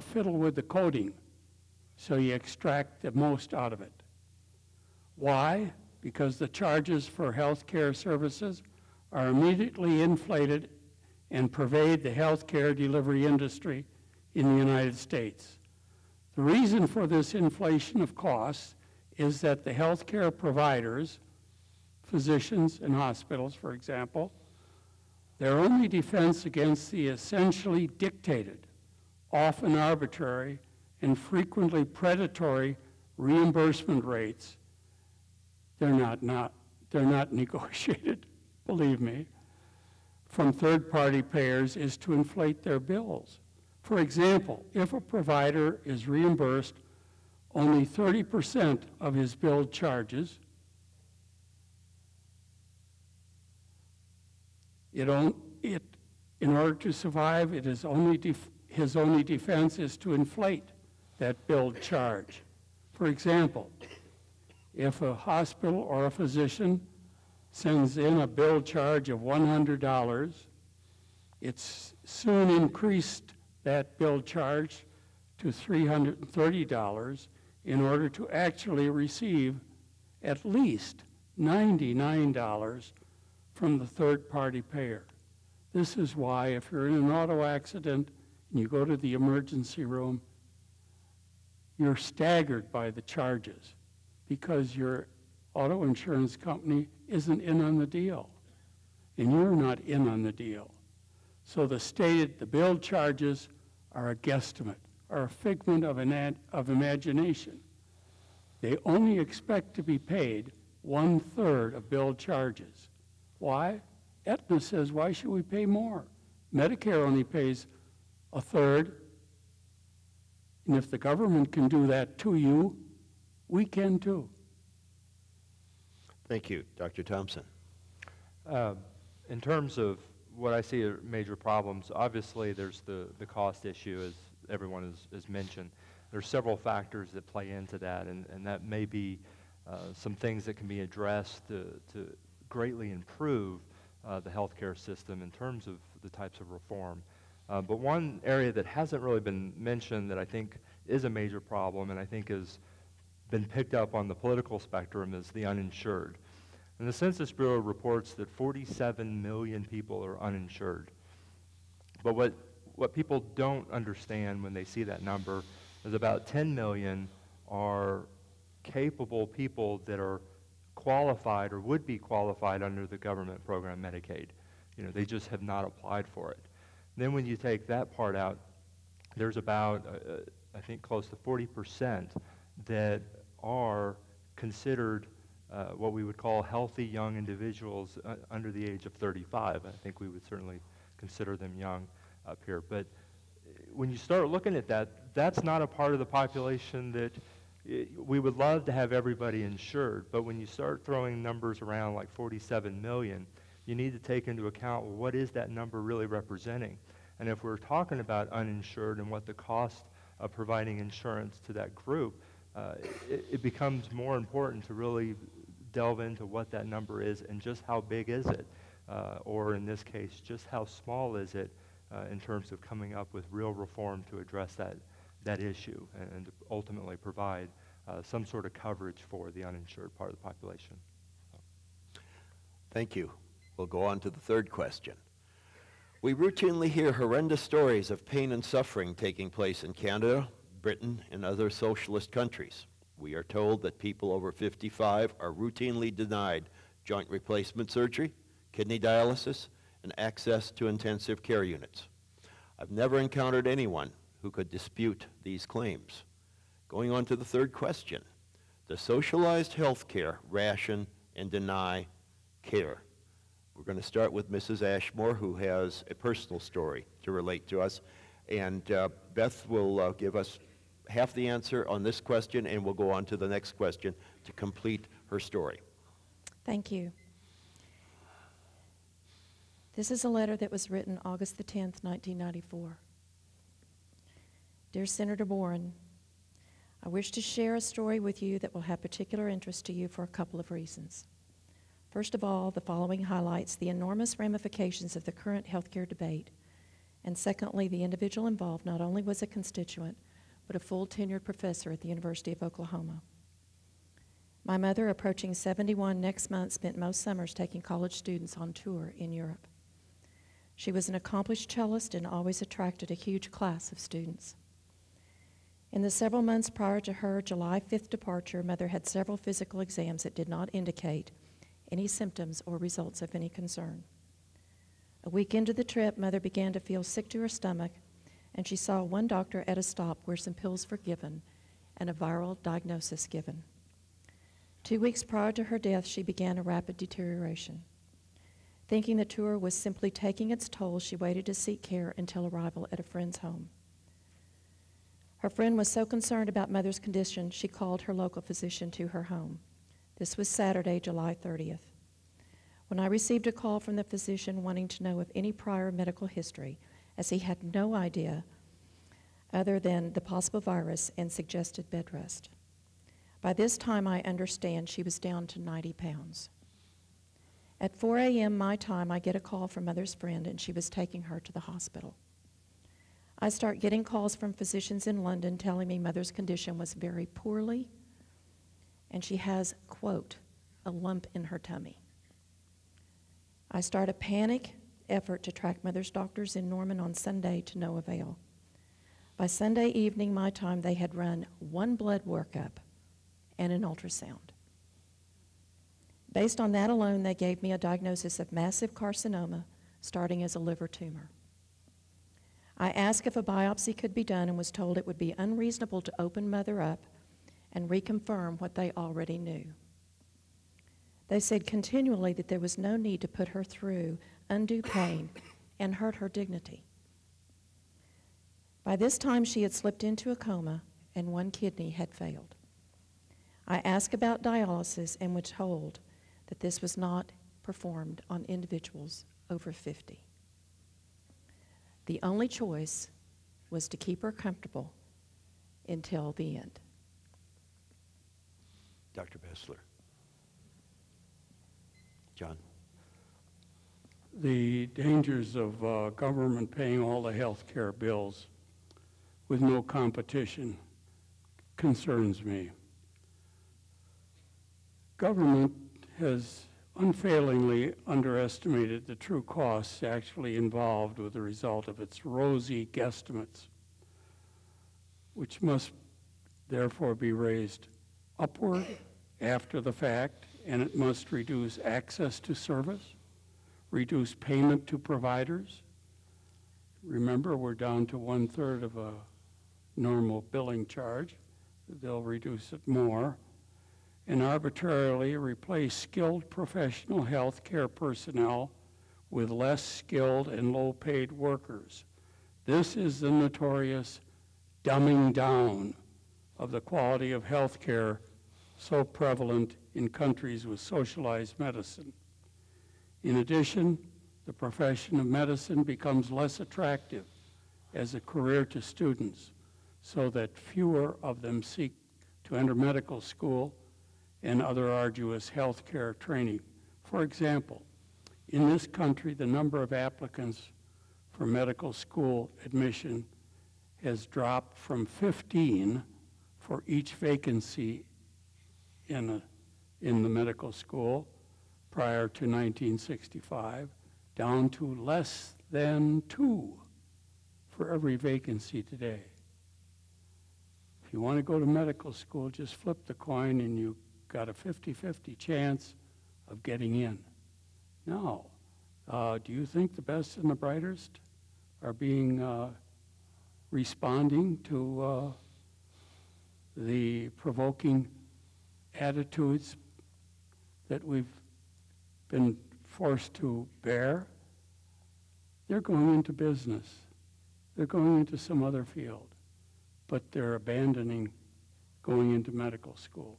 to fiddle with the coding so you extract the most out of it. Why? Because the charges for health care services are immediately inflated and pervade the health care delivery industry in the United States. The reason for this inflation of costs is that the health care providers, physicians and hospitals, for example, their only defense against the essentially dictated, often arbitrary, and frequently predatory reimbursement rates, they're not negotiated, believe me, from third-party payers, is to inflate their bills. For example, if a provider is reimbursed only 30% of his billed charges, in order to survive, his only defense is to inflate that billed charge. For example, if a hospital or a physician sends in a bill charge of $100, it's soon increased that bill charge to $330 in order to actually receive at least $99 from the third-party payer. This is why if you're in an auto accident and you go to the emergency room, you're staggered by the charges because your auto insurance company isn't in on the deal, and you're not in on the deal. So the billed charges are a guesstimate, are a figment of imagination. They only expect to be paid 1/3 of billed charges. Why? Aetna says, why should we pay more? Medicare only pays 1/3. And if the government can do that to you, we can too. Thank you. Dr. Thompson. In terms of what I see are major problems, obviously there's the cost issue, as everyone has mentioned. There's several factors that play into that, and that may be some things that can be addressed to greatly improve the healthcare system in terms of the types of reform. But one area that hasn't really been mentioned that I think is a major problem and I think has been picked up on the political spectrum is the uninsured. And the Census Bureau reports that 47 million people are uninsured. But what people don't understand when they see that number is about 10 million are capable people that are qualified or would be qualified under the government program Medicaid. You know, they just have not applied for it. Then when you take that part out, there's about, I think, close to 40% that are considered what we would call healthy young individuals under the age of 35. I think we would certainly consider them young up here. But when you start looking at that, that's not a part of the population that we would love to have everybody insured. But when you start throwing numbers around like 47 million, you need to take into account, well, what is that number really representing? And if we're talking about uninsured and what the cost of providing insurance to that group, it becomes more important to really delve into what that number is and just how big is it, or in this case, just how small is it in terms of coming up with real reform to address that issue and to ultimately provide some sort of coverage for the uninsured part of the population. Thank you. We'll go on to the third question. We routinely hear horrendous stories of pain and suffering taking place in Canada, Britain, and other socialist countries. We are told that people over 55 are routinely denied joint replacement surgery, kidney dialysis, and access to intensive care units. I've never encountered anyone who could dispute these claims. Going on to the third question. Does socialized health care ration and deny care? We're going to start with Mrs. Ashmore, who has a personal story to relate to us. And Beth will give us half the answer on this question, and we'll go on to the next question to complete her story. Thank you. This is a letter that was written August the 10th, 1994. Dear Senator Warren, I wish to share a story with you that will have particular interest to you for a couple of reasons. First of all, the following highlights the enormous ramifications of the current healthcare debate And secondly, the individual involved not only was a constituent, but a full tenured professor at the University of Oklahoma. My mother, approaching 71 next month, spent most summers taking college students on tour in Europe. She was an accomplished cellist and always attracted a huge class of students. In the several months prior to her July 5th departure, Mother had several physical exams that did not indicate any symptoms or results of any concern. A week into the trip, Mother began to feel sick to her stomach, and she saw one doctor at a stop where some pills were given and a viral diagnosis given. 2 weeks prior to her death, she began a rapid deterioration. Thinking the tour was simply taking its toll, she waited to seek care until arrival at a friend's home. Her friend was so concerned about Mother's condition, she called her local physician to her home. This was Saturday, July 30th. When I received a call from the physician wanting to know of any prior medical history, as he had no idea other than the possible virus and suggested bed rest. By this time, I understand she was down to 90 pounds. At 4 a.m. my time, I get a call from Mother's friend, and she was taking her to the hospital. I start getting calls from physicians in London telling me Mother's condition was very poorly, and she has, quote, a lump in her tummy. I start a panic effort to track Mother's doctors in Norman on Sunday to no avail. By Sunday evening, my time, they had run one blood workup and an ultrasound. Based on that alone, they gave me a diagnosis of massive carcinoma starting as a liver tumor. I asked if a biopsy could be done and was told it would be unreasonable to open Mother up and reconfirm what they already knew. They said continually that there was no need to put her through undue pain and hurt her dignity. By this time, she had slipped into a coma and one kidney had failed. I asked about dialysis and was told that this was not performed on individuals over 50. The only choice was to keep her comfortable until the end. Dr. Bessler. John. The dangers of government paying all the health care bills with no competition concerns me. Government has unfailingly underestimated the true costs actually involved with the result of its rosy guesstimates, which must therefore be raised upward after the fact, and it must reduce access to service, reduce payment to providers. Remember, we're down to 1/3 of a normal billing charge. They'll reduce it more, and arbitrarily replace skilled professional health care personnel with less skilled and low-paid workers. This is the notorious dumbing down of the quality of health care so prevalent in countries with socialized medicine. In addition, the profession of medicine becomes less attractive as a career to students, so that fewer of them seek to enter medical school and other arduous healthcare training. For example, in this country, the number of applicants for medical school admission has dropped from 15 for each vacancy in the medical school prior to 1965, down to less than 2 for every vacancy today. If you want to go to medical school, just flip the coin and you got a 50-50 chance of getting in. Now, do you think the best and the brightest are responding to the provoking attitudes that we've been forced to bear? They're going into business. They're going into some other field, but they're abandoning going into medical school.